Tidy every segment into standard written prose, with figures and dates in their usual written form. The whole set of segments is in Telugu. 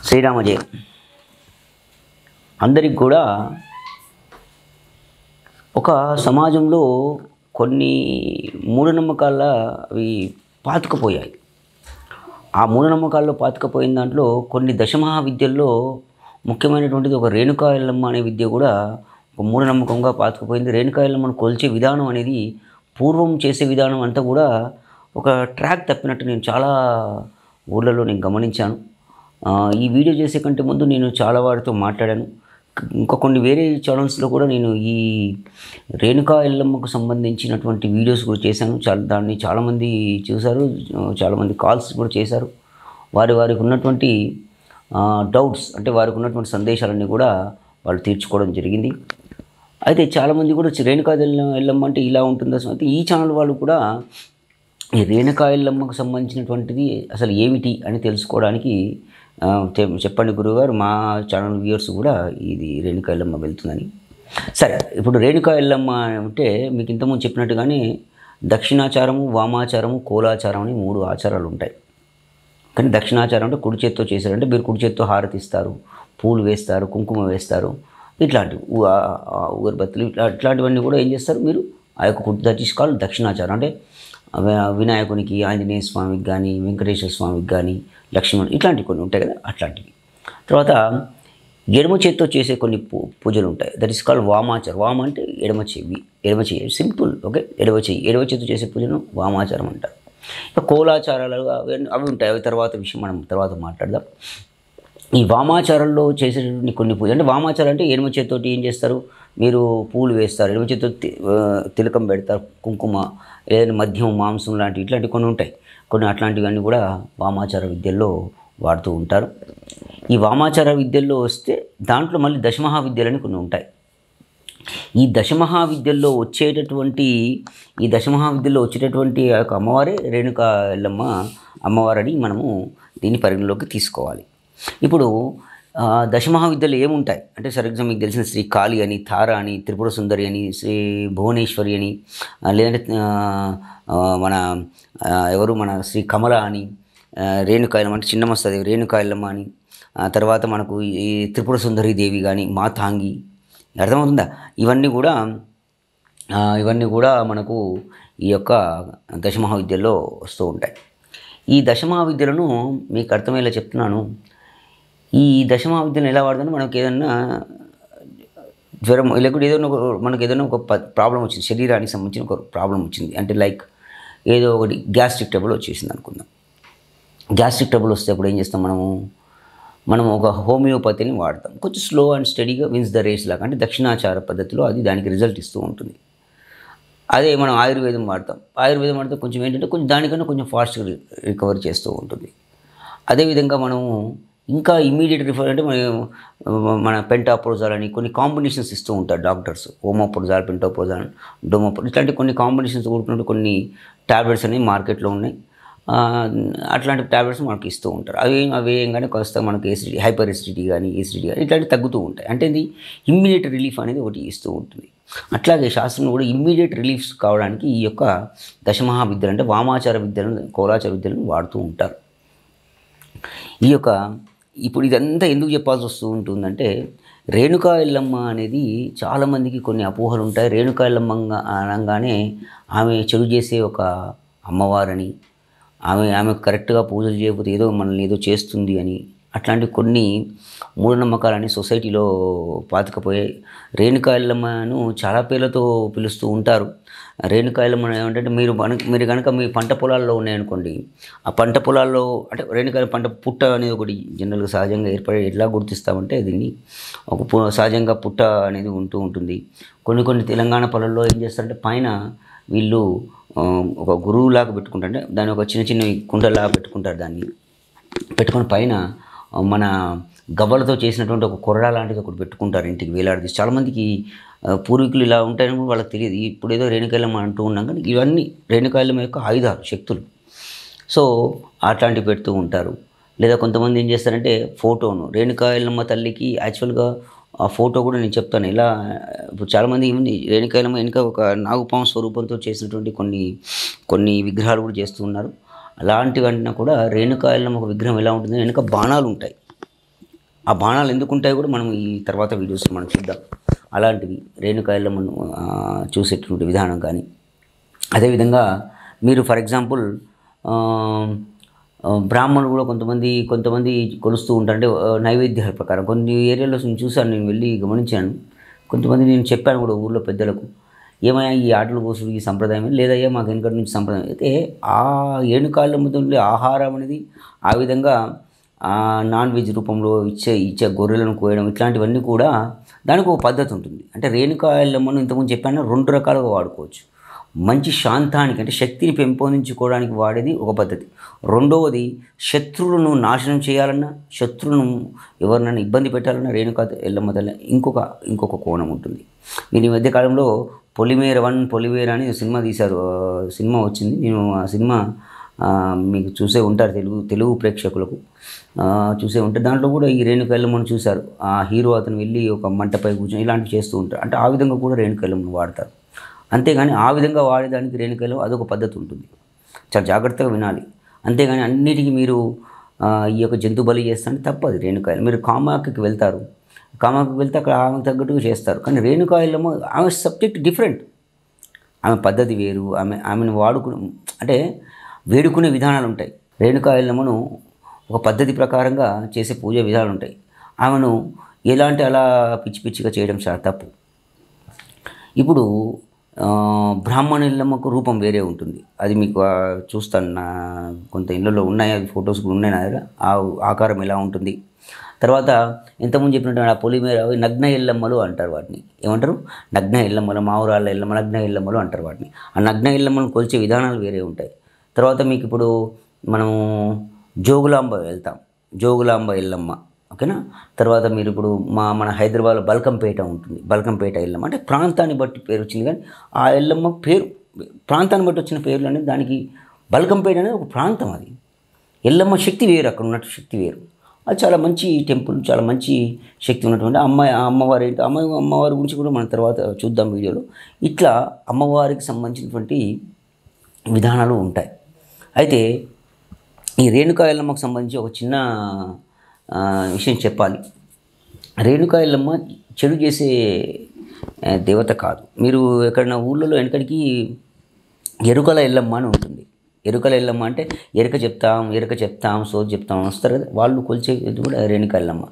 శ్రీరామజయ అందరికి కూడా ఒక సమాజంలో కొన్ని మూఢనమ్మకాల అవి పాతుకుపోయాయి. ఆ మూఢనమ్మకాల్లో పాతుకుపోయిన దాంట్లో కొన్ని దశమహావిద్యల్లో ముఖ్యమైనటువంటిది ఒక రేణుకా ఎల్లమ్మ అనే విద్య కూడా ఒక మూఢనమ్మకంగా పాతుకుపోయింది. రేణుకా ఎల్లమ్మను కొలిచే విధానం అనేది పూర్వం చేసే విధానం అంతా కూడా ఒక ట్రాక్ తప్పినట్టు నేను చాలా ఊళ్ళలో నేను గమనించాను. ఈ వీడియో చేసే కంటే ముందు నేను చాలా వారితో మాట్లాడాను. ఇంకా కొన్ని వేరే ఛానల్స్లో కూడా నేను ఈ రేణుకా ఎల్లమ్మకు సంబంధించినటువంటి వీడియోస్ కూడా చేశాను. దాన్ని చాలామంది చూశారు, చాలామంది కాల్స్ కూడా చేశారు. వారికి ఉన్నటువంటి డౌట్స్ అంటే వారికి ఉన్నటువంటి సందేశాలన్నీ కూడా వాళ్ళు తీర్చుకోవడం జరిగింది. అయితే చాలామంది కూడా రేణుకా ఎల్లమ్మ అంటే ఇలా ఉంటుందా? అయితే ఈ ఛానల్ వాళ్ళు కూడా ఈ రేణుకా ఎల్లమ్మకు సంబంధించినటువంటిది అసలు ఏమిటి అని తెలుసుకోవడానికి చెప్పండి గురువుగారు, మా ఛానల్ వ్యూవర్స్ కూడా ఇది రేణుకా ఎల్లమ్మ వెళ్తుందని. సరే, ఇప్పుడు రేణుకా ఎల్లమ్మ అంటే మీకు ఇంతకుముందు చెప్పినట్టుగానే దక్షిణాచారము, వామాచారము, కోలాచారం అని 3 ఆచారాలు ఉంటాయి. కానీ దక్షిణాచారం అంటే కుడి చేత్తో చేశారంటే మీరు కుడి చేత్తో హారతి ఇస్తారు, పూలు వేస్తారు, కుంకుమ వేస్తారు, ఇట్లాంటివి ఊగరబత్తులు ఇట్లాంటివన్నీ కూడా ఏం చేస్తారు మీరు ఆ యొక్క దట్ ఈస్ కాల్డ్ దక్షిణాచారం. అంటే వినాయకునికి, ఆంజనేయ స్వామికి కానీ, వెంకటేశ్వర స్వామికి కానీ, లక్ష్మణ్ ఇట్లాంటివి కొన్ని ఉంటాయి కదా, అట్లాంటివి. తర్వాత ఎడమ చేతితో చేసే కొన్ని పూజలు ఉంటాయి. దట్ ఈస్ కాల్డ్ వామాచారం. వామ అంటే ఎడమ చెయ్యి సింపుల్. ఓకే, ఎడమ చేతితో చేసే పూజను వామాచారం అంటారు. ఇక కోలాచారాలు అవి ఉంటాయి, అవి తర్వాత విషయం మనం తర్వాత మాట్లాడదాం. ఈ వామాచారంలో చేసేటువంటి కొన్ని పూజ అంటే వామాచారం అంటే ఎడమ చేతితోటి ఏం చేస్తారు మీరు పూలు వేస్తారు, ఎడమ చేతితో తిలకం పెడతారు, కుంకుమ, ఏదైనా మద్యం, మాంసం లాంటివి ఇట్లాంటివి కొన్ని ఉంటాయి. కొన్ని అట్లాంటివన్నీ కూడా వామాచార విద్యల్లో వాడుతూ ఉంటారు. ఈ వామాచార విద్యల్లో వస్తే దాంట్లో మళ్ళీ దశమహావిద్యలని కొన్ని ఉంటాయి. ఈ దశమహావిద్యల్లో వచ్చేటటువంటి ఆ యొక్క అమ్మవారే రేణుకా ఎల్లమ్మ అమ్మవారని మనము దీన్ని పరిగణలోకి తీసుకోవాలి. ఇప్పుడు దశమహావిద్యలు ఏముంటాయి అంటే, ఫర్ ఎగ్జాంపుల్ మీకు తెలిసిన శ్రీ కాళి అని, తార అని, త్రిపుర సుందరి అని, శ్రీ భువనేశ్వరి అని, లేదంటే మన శ్రీ కమల అని, రేణుకా ఎల్లమ్మ అంటే చిన్నమస్తదేవి రేణుకా ఎల్లమ్మ అని, తర్వాత మనకు ఈ త్రిపుర సుందరి దేవి కానీ, మాతాంగి, అర్థమవుతుందా? ఇవన్నీ కూడా మనకు ఈ యొక్క దశమహావిద్యల్లో వస్తూ ఉంటాయి. ఈ దశమహావిద్యలను మీకు అర్థమయ్యేలా చెప్తున్నాను. ఈ దశమహావిద్యను ఎలా వాడదని మనకు ఏదన్నా జ్వరం లేకపోతే మనకు ఏదైనా ఒక ప్రాబ్లం వచ్చింది, శరీరానికి సంబంధించిన ఒక ప్రాబ్లం వచ్చింది అంటే లైక్ ఏదో ఒకటి గ్యాస్ట్రిక్ ట్రబుల్ వచ్చేసింది అనుకుందాం. గ్యాస్ట్రిక్ ట్రబుల్ వస్తే అప్పుడు ఏం చేస్తాం మనం ఒక హోమియోపతిని వాడతాం. కొంచెం స్లో అండ్ స్టడీగా విన్స్ ద రేస్ లాగా, అంటే దక్షిణాచార పద్ధతిలో అది దానికి రిజల్ట్ ఇస్తూ ఉంటుంది. అదే మనం ఆయుర్వేదం వాడతాం కొంచెం ఏంటంటే కొంచెం దానికన్నా కొంచెం ఫాస్ట్గా రికవర్ చేస్తూ ఉంటుంది. అదేవిధంగా మనము ఇంకా ఇమ్మీడియట్ రిఫర్ అంటే మన పెంటాప్రోజాల్ అని కొన్ని కాంబినేషన్స్ ఇస్తూ ఉంటారు డాక్టర్స్. ఓమోప్రోజాల్, పెంటాప్రోజాల్, డోమోప్రోజాల్ ఇట్లాంటి కొన్ని కాంబినేషన్స్ కూడుకున్నట్టు కొన్ని ట్యాబ్లెట్స్ అనేవి మార్కెట్లో ఉన్నాయి. అట్లాంటి ట్యాబ్లెట్స్ మనకి ఇస్తూ ఉంటారు. అవి ఏంగానే కాస్త మనకి హైపర్ ఎసిడిటీ కానీ ఇట్లాంటివి తగ్గుతూ ఉంటాయి. అంటే ఇది ఇమ్మీడియట్ రిలీఫ్ అనేది ఒకటి ఇస్తూ ఉంటుంది. అట్లాగే శాస్త్రంలో కూడా ఇమ్మీడియట్ రిలీఫ్స్ కావడానికి ఈ యొక్క దశమహావిద్యలు అంటే వామాచార విద్యలను, కోలాచార విద్యలను వాడుతూ ఉంటారు. ఇప్పుడు ఇదంతా ఎందుకు చెప్పాల్సి వస్తూ ఉంటుందంటే, రేణుకా ఎల్లమ్మ అనేది చాలామందికి కొన్ని అపోహలు ఉంటాయి. రేణుకా ఎల్లమ్మ అనగానే ఆమె చెడు చేసే ఒక అమ్మవారని, ఆమె కరెక్ట్గా పూజలు చేయకపోతే మనల్ని ఏదో చేస్తుంది అని, అట్లాంటి కొన్ని మూఢనమ్మకాలని సొసైటీలో పాతుకుపోయాయి. రేణుకా ఎల్లమ్మను చాలా పేర్లతో పిలుస్తూ ఉంటారు. రేణుకా ఎల్లమ్మ ఏమంటే మీరు కనుక మీ పంట పొలాల్లో ఉన్నాయనుకోండి, ఆ పంట పొలాల్లో అంటే రేణుకా పంట పుట్ట అనేది ఒకటి జనరల్గా సహజంగా ఏర్పడి ఎట్లా గుర్తిస్తామంటే దీన్ని సహజంగా పుట్ట అనేది ఉంటూ ఉంటుంది. కొన్ని తెలంగాణ పొలాల్లో ఏం చేస్తారంటే పైన వీళ్ళు ఒక గురువులాగా పెట్టుకుంటారు, అంటే దాన్ని ఒక చిన్న కుండలాగా పెట్టుకుంటారు. దాన్ని పెట్టుకొని పైన మన గవ్వలతో చేసినటువంటి ఒక కొరడా లాంటిది ఒకటి పెట్టుకుంటారు, ఇంటికి వేలాడదీసి. చాలామందికి పూర్వీకులు ఇలా ఉంటాయని వాళ్ళకి తెలియదు. ఇప్పుడు ఏదో రేణుకా ఎల్లమ్మ అంటూ ఉన్నాం, కానీ ఇవన్నీ రేణుకా ఎల్లమ్మ యొక్క ఆయుధాలు, శక్తులు. సో అట్లాంటివి పెడుతూ ఉంటారు. లేదా కొంతమంది ఏం చేస్తారంటే ఫోటోను రేణుకా ఎల్లమ్మ తల్లికి యాక్చువల్గా ఆ ఫోటో కూడా నేను చెప్తాను ఇలా. ఇప్పుడు చాలామంది ఏముంది రేణుకా ఎల్లమ్మ వెనుక ఒక నాగుపాము స్వరూపంతో చేసినటువంటి కొన్ని విగ్రహాలు కూడా చేస్తూ ఉన్నారు. అలాంటివన్నా కూడా రేణుకా ఎల్లమ్మ ఒక విగ్రహం ఎలా ఉంటుంది, వెనుక బాణాలు ఉంటాయి. ఆ బాణాలు ఎందుకు ఉంటాయో కూడా మనం ఈ తర్వాత వీడియోస్ మనం చూద్దాం. అలాంటివి రేణుకా ఎల్లమ్మను చూసేటువంటి విధానం కానీ, అదేవిధంగా మీరు ఫర్ ఎగ్జాంపుల్ బ్రాహ్మణులు కూడా కొంతమంది కొలుస్తూ ఉంటారు. అంటే నైవేద్యాల ప్రకారం కొన్ని ఏరియాలో నేను చూశాను, నేను వెళ్ళి గమనించాను. కొంతమంది నేను చెప్పాను కూడా ఊళ్ళో పెద్దలకు, ఏమయ్యా ఈ ఆటలు కోసుడు ఈ సంప్రదాయం లేదయ్యా, మాకు వెనకటి నుంచి సంప్రదాయం. అయితే ఆ రేణుకా ఎల్లమ్మతో ఉండే ఆహారం అనేది ఆ విధంగా నాన్ వెజ్ రూపంలో ఇచ్చే గొర్రెలను కోయడం ఇట్లాంటివన్నీ కూడా దానికి ఒక పద్ధతి ఉంటుంది. అంటే రేణుకా ఎల్లమ్మను ఇంతకుముందు చెప్పాను 2 రకాలుగా వాడుకోవచ్చు. మంచి శాంతానికి అంటే శక్తిని పెంపొందించుకోవడానికి వాడేది ఒక పద్ధతి. రెండవది శత్రువులను నాశనం చేయాలన్నా, శత్రువులను ఎవరినైనా ఇబ్బంది పెట్టాలన్నా రేణుకా ఎల్లమ్మ తల్లి ఇంకొక కోణం ఉంటుంది. మీరు ఈ మధ్యకాలంలో పొలిమేర 1 పొలిమేర అని సినిమా తీశారు. సినిమా వచ్చింది. నేను ఆ సినిమా మీకు చూసే ఉంటారు, తెలుగు ప్రేక్షకులకు చూసే ఉంటారు. దాంట్లో కూడా ఈ రేణుకా ఎల్లమ్మను చూశారు. ఆ హీరో అతను వెళ్ళి ఒక మంటపై కూర్చొని ఇలాంటివి చేస్తూ ఉంటారు. అంటే ఆ విధంగా కూడా రేణుకా ఎల్లమ్మను వాడతారు. అంతేగాని ఆ విధంగా వాడేదానికి రేణుకా ఎల్లమ్మ అదొక పద్ధతి ఉంటుంది. చాలా జాగ్రత్తగా వినాలి. అంతేగాని అన్నిటికీ మీరు ఈ యొక్క జంతు బలి చేస్తారంటే తప్పదు. రేణుకా ఎల్లమ్మ మీరు కామాఖ్యకి వెళ్తారు, కామాఖ్యకి వెళ్తే అక్కడ ఆమెకు తగ్గట్టుగా చేస్తారు. కానీ రేణుకా ఎల్లమ్మ ఆమె సబ్జెక్ట్ డిఫరెంట్. ఆమె పద్ధతి వేరు. ఆమెను అంటే వేడుకునే విధానాలు ఉంటాయి. రేణుకా ఎల్లమ్మను ఒక పద్ధతి ప్రకారంగా చేసే పూజ విధానాలు ఉంటాయి. ఆమెను ఎలాంటి అలా పిచ్చిగా చేయడం చాలా తప్పు. ఇప్పుడు బ్రాహ్మణ ఎల్లమ్మకు రూపం వేరే ఉంటుంది. అది మీకు చూస్తాను, నా కొంత ఇళ్ళలో ఉన్నాయి, అవి ఫొటోస్ కూడా ఉన్నాయి నా దగ్గర. ఆ ఆకారం ఎలా ఉంటుంది. తర్వాత ఇంతకుముందు చెప్పినట్టు ఆ పొలిమేర నగ్న ఎల్లమ్మలు అంటారు వాటిని. ఏమంటారు? నగ్న ఎల్లమ్మలు, మావురాళ్ళ ఎల్లమ్మ, నగ్న ఎల్లమ్మలు అంటారు వాటిని. ఆ నగ్న ఎల్లమ్మను కొలిచే విధానాలు వేరే ఉంటాయి. తర్వాత మీకు ఇప్పుడు మనం జోగులాంబ వెళ్తాం, జోగులాంబ ఎల్లమ్మ, ఓకేనా. తర్వాత మీరు ఇప్పుడు మన హైదరాబాద్లో బల్కంపేట ఉంటుంది, బల్కంపేట ఎల్లమ్మ. అంటే ప్రాంతాన్ని బట్టి పేరు వచ్చింది. కానీ ఆ ఎల్లమ్మ పేరు ప్రాంతాన్ని బట్టి వచ్చిన పేర్లు అనేది దానికి బల్కంపేట అనేది ఒక ప్రాంతం. అది ఎల్లమ్మ శక్తి వేరు, అక్కడ ఉన్నట్టు శక్తి వేరు. అది చాలా మంచి టెంపుల్, చాలా మంచి శక్తి ఉన్నటువంటి అమ్మవారు ఏంటి, అమ్మవారి గురించి కూడా మనం తర్వాత చూద్దాం వీడియోలో. ఇట్లా అమ్మవారికి సంబంధించినటువంటి విధానాలు ఉంటాయి. అయితే ఈ రేణుకా ఎల్లమ్మకు సంబంధించి ఒక చిన్న విషయం చెప్పాలి. రేణుకా ఎల్లమ్మ చెడు చేసే దేవత కాదు. మీరు ఎక్కడైనా ఊళ్ళలో వెనకడికి ఎరుకల ఎల్లమ్మ అని ఉంటుంది. ఎరుకల ఎల్లమ్మ అంటే ఎరుక చెప్తాం సోది చెప్తాం వస్తారు కదా, వాళ్ళు కొలిచేది కూడా రేణుకా ఎల్లమ్మ.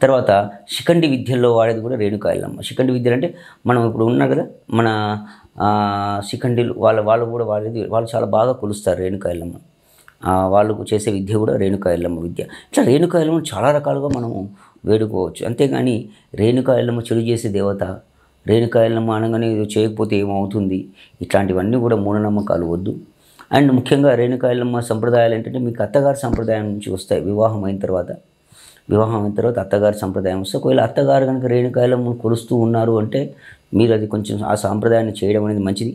తర్వాత శిఖండి విద్యల్లో వాడేది కూడా రేణుకా ఎల్లమ్మ. శిఖండి విద్యలు అంటే మనం ఇప్పుడు ఉన్నారు కదా మన శిఖండిలు, వాళ్ళు కూడా వాళ్ళు చాలా బాగా కొలుస్తారు రేణుకా ఎల్లమ్మ. వాళ్ళు చేసే విద్య కూడా రేణుకా ఎల్లమ్మ విద్య. ఇట్లా రేణుకా ఎల్లమ్మ చాలా రకాలుగా మనము వేడుకోవచ్చు. అంతేగాని రేణుకా ఎల్లమ్మ చెడు చేసే దేవత, రేణుకా ఎల్లమ్మ అనగానే ఇది చేయకపోతే ఏమవుతుంది, ఇట్లాంటివన్నీ కూడా మూఢనమ్మకాలు వద్దు. అండ్ ముఖ్యంగా రేణుకా ఎల్లమ్మ సంప్రదాయాలు ఏంటంటే మీకు అత్తగారి సంప్రదాయం నుంచి వస్తాయి. వివాహం అయిన తర్వాత అత్తగారి సంప్రదాయం వస్తే, ఒకవేళ అత్తగారు కనుక రేణుకా ఎల్లమ్మను కొలుస్తూ ఉన్నారు అంటే మీరు అది కొంచెం ఆ సాంప్రదాయాన్ని చేయడం అనేది మంచిది.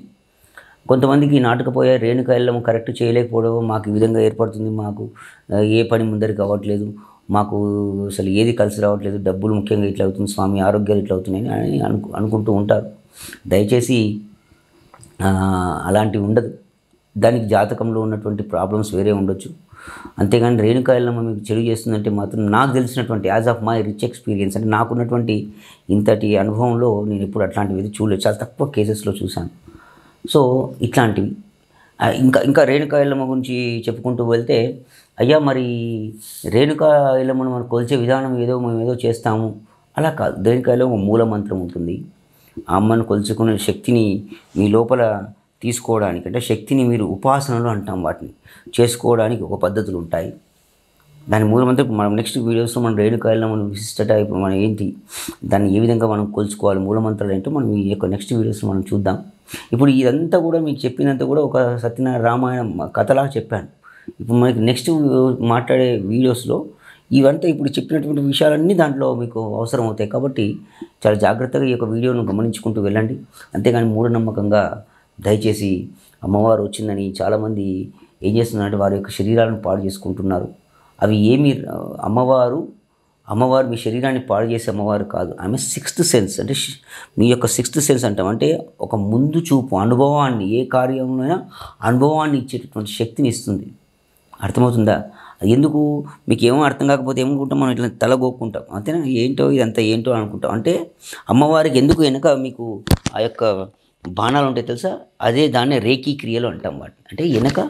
కొంతమందికి నాటకపోయే రేణుకా ఎల్లమ్మ కరెక్ట్ చేయలేకపోవడం, మాకు ఈ విధంగా ఏర్పడుతుంది, మాకు ఏ పని ముందరికి అవ్వట్లేదు, మాకు అసలు ఏది కలిసి రావట్లేదు, డబ్బులు ముఖ్యంగా ఇట్లా అవుతుంది స్వామి, ఆరోగ్యాలు ఇట్లా అవుతున్నాయని అని అనుకుంటూ ఉంటారు. దయచేసి అలాంటివి ఉండదు. దానికి జాతకంలో ఉన్నటువంటి ప్రాబ్లమ్స్ వేరే ఉండొచ్చు. అంతేగాని రేణుకా ఎల్లమ్మ మీకు చెడు చేస్తుందంటే మాత్రం నాకు తెలిసినటువంటి as of my rich experience, అంటే నాకున్నటువంటి ఇంతటి అనుభవంలో నేను ఎప్పుడు అట్లాంటివి చూడలేదు, చాలా తక్కువ కేసెస్లో చూశాను. సో ఇట్లాంటివి ఇంకా రేణుకా ఎల్లమ్మ గురించి చెప్పుకుంటూ వెళ్తే, అయ్యా మరి రేణుకా ఎల్లమ్మను మనం కొలిచే విధానం మేము ఏదో చేస్తాము అలా కాదు. రేణుకా ఎల్లమ్మ మూల మంత్రం ఉంటుంది. ఆ అమ్మను కొలుచుకునే శక్తిని మీ లోపల తీసుకోవడానికి, అంటే శక్తిని మీరు ఉపాసనలు అంటాం, వాటిని చేసుకోవడానికి ఒక పద్ధతులు ఉంటాయి. దాని మూలమంత్రం మనం నెక్స్ట్ వీడియోస్లో మనం రేణుకా ఎల్లమ్మను విశిష్టత, ఇప్పుడు మనం ఏంటి, దాన్ని ఏ విధంగా మనం కొలుచుకోవాలి, మూలమంత్రాలు ఏంటో మనం ఈ యొక్క నెక్స్ట్ వీడియోస్లో మనం చూద్దాం. ఇప్పుడు ఇదంతా కూడా మీకు చెప్పినంత కూడా ఒక సత్యనారాయణ రామాయణం కథలా చెప్పాను. ఇప్పుడు మనకి నెక్స్ట్ మాట్లాడే వీడియోస్లో ఇవంతా ఇప్పుడు చెప్పినటువంటి విషయాలన్నీ దాంట్లో మీకు అవసరం అవుతాయి. కాబట్టి చాలా జాగ్రత్తగా ఈ యొక్క వీడియోను గమనించుకుంటూ వెళ్ళండి. అంతేగాని మూఢనమ్మకంగా దయచేసి అమ్మవారు వచ్చిందని చాలామంది ఏం చేస్తున్నారంటే వారి యొక్క శరీరాలను పాడు చేసుకుంటున్నారు. అవి ఏమి అమ్మవారు మీ శరీరాన్ని పాడు చేసే అమ్మవారు కాదు. ఆమె 6th సెన్స్, అంటే మీ యొక్క 6th సెన్స్ అంటాం. అంటే ఒక ముందు చూపు, అనుభవాన్ని, ఏ కార్యంలోనైనా అనుభవాన్ని ఇచ్చేటటువంటి శక్తిని ఇస్తుంది. అర్థమవుతుందా? ఎందుకు మీకు ఏమో అర్థం కాకపోతే ఏమనుకుంటాం, మనం ఇట్లా తల గోక్కుంటాం అంతేనా, ఏంటో ఇదంతా ఏంటో అనుకుంటాం. అంటే అమ్మవారికి ఎందుకు వెనుక మీకు ఆ యొక్క బాణాలు ఉంటాయి తెలుసా, అదే దాన్నే రేఖీ క్రియలు అంటాం వాటిని. అంటే వెనక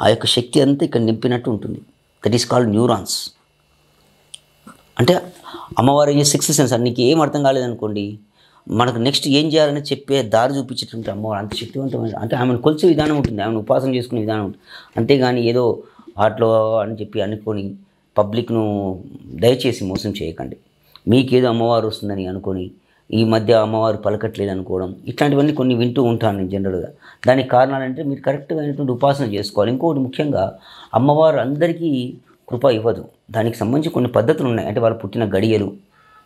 ఆ యొక్క శక్తి అంతా ఇక్కడ నింపినట్టు ఉంటుంది. That is called neurons. అంటే అమ్మవారి సిక్స్త్ సెన్స్. నీకు ఏం అర్థం కాలేదనుకోండి, మనకు నెక్స్ట్ ఏం చేయాలని చెప్పే దారి చూపించేటువంటి అమ్మవారు అంత శక్తివంతమైన. అంటే ఆమెను కొలిచే విధానం ఉంటుంది, ఆమెను ఉపాసన చేసుకునే విధానం ఉంటుంది. అంతేగాని ఏదో వాటిలో అని చెప్పి అనుకొని పబ్లిక్ను దయచేసి మోసం చేయకండి. మీకేదో అమ్మవారు వస్తుందని అనుకొని ఈ మధ్య అమ్మవారు పలకట్లేదు అనుకోవడం, ఇట్లాంటివన్నీ కొన్ని వింటూ ఉంటాను నేను జనరల్గా. దానికి కారణాలంటే మీరు కరెక్ట్గా అయినటువంటి ఉపాసన చేసుకోవాలి. ఇంకొకటి ముఖ్యంగా, అమ్మవారు అందరికీ కృప ఇవ్వదు. దానికి సంబంధించి కొన్ని పద్ధతులు ఉన్నాయి. అంటే వాళ్ళు పుట్టిన గడియలు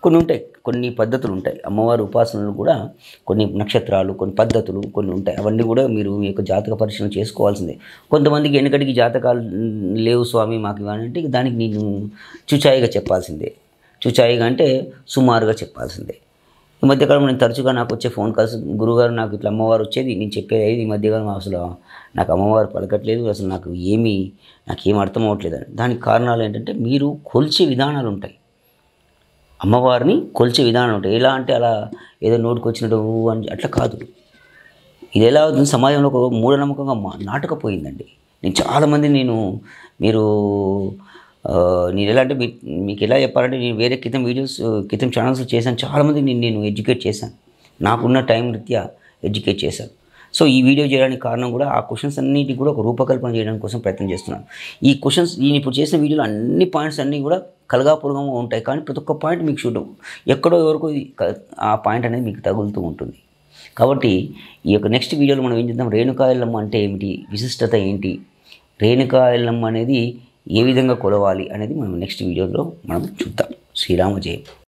కొన్ని ఉంటాయి, కొన్ని పద్ధతులు ఉంటాయి. అమ్మవారి ఉపాసనలు కూడా కొన్ని నక్షత్రాలు, కొన్ని పద్ధతులు కొన్ని ఉంటాయి. అవన్నీ కూడా మీరు మీ యొక్క జాతక పరిశీలన చేసుకోవాల్సిందే. కొంతమందికి వెనకటికి జాతకాలు లేవు స్వామి మాకు ఇవ్వని అంటే దానికి నేను చుచాయిగా చెప్పాల్సిందే. చుచాయిగా అంటే సుమారుగా చెప్పాల్సిందే. ఈ మధ్యకాలంలో నేను తరచుగా నాకు వచ్చే ఫోన్ కాల్స్, గురుగారు నాకు ఇట్లా అమ్మవారు వచ్చేది, నేను చెప్పేది ఈ మధ్యకాలం అసలు నాకు అమ్మవారు పలకట్లేదు, అసలు నాకేం అర్థం అవ్వట్లేదు అని. దానికి కారణాలు ఏంటంటే మీరు కొలిచే విధానాలు ఉంటాయి. అమ్మవారిని కొలిచే విధానం ఉంటాయి. ఎలా అంటే అలా ఏదో నోటికి వచ్చినట్టు అని అట్లా కాదు. ఇది ఎలా అవుతుంది, సమాజంలో ఒక మూఢనమ్మకంగా నాటకపోయిందండి. నేను చాలామంది మీరు నేను ఎలా అంటే మీకు ఎలా చెప్పాలంటే, నేను వేరే క్రితం ఛానల్స్ చేశాను. చాలామందికి నేను ఎడ్యుకేట్ చేశాను, నాకున్న టైం రీత్యా ఎడ్యుకేట్ చేశాను. సో ఈ వీడియో చేయడానికి కారణం కూడా ఆ క్వశ్చన్స్ అన్నిటికి కూడా ఒక రూపకల్పన చేయడం కోసం ప్రయత్నం చేస్తున్నాను. ఈ క్వశ్చన్స్ నేను ఇప్పుడు చేసిన వీడియోలో అన్ని పాయింట్స్ అన్నీ కూడా కలగాపులగంగా ఉంటాయి. కానీ ప్రతి ఒక్క పాయింట్ మీకు చూడడం ఎక్కడో ఎవరికో ఆ పాయింట్ అనేది మీకు తగులుతూ ఉంటుంది. కాబట్టి ఈ యొక్క నెక్స్ట్ వీడియోలో మనం ఏం చేద్దాం, రేణుకా ఎల్లమ్మ అంటే ఏమిటి, విశిష్టత ఏంటి, రేణుకా ఎల్లమ్మ అనేది ఏ విధంగా కొలవాలి అనేది మనం నెక్స్ట్ వీడియోలో మనం చూద్దాం. శ్రీరామ జయం.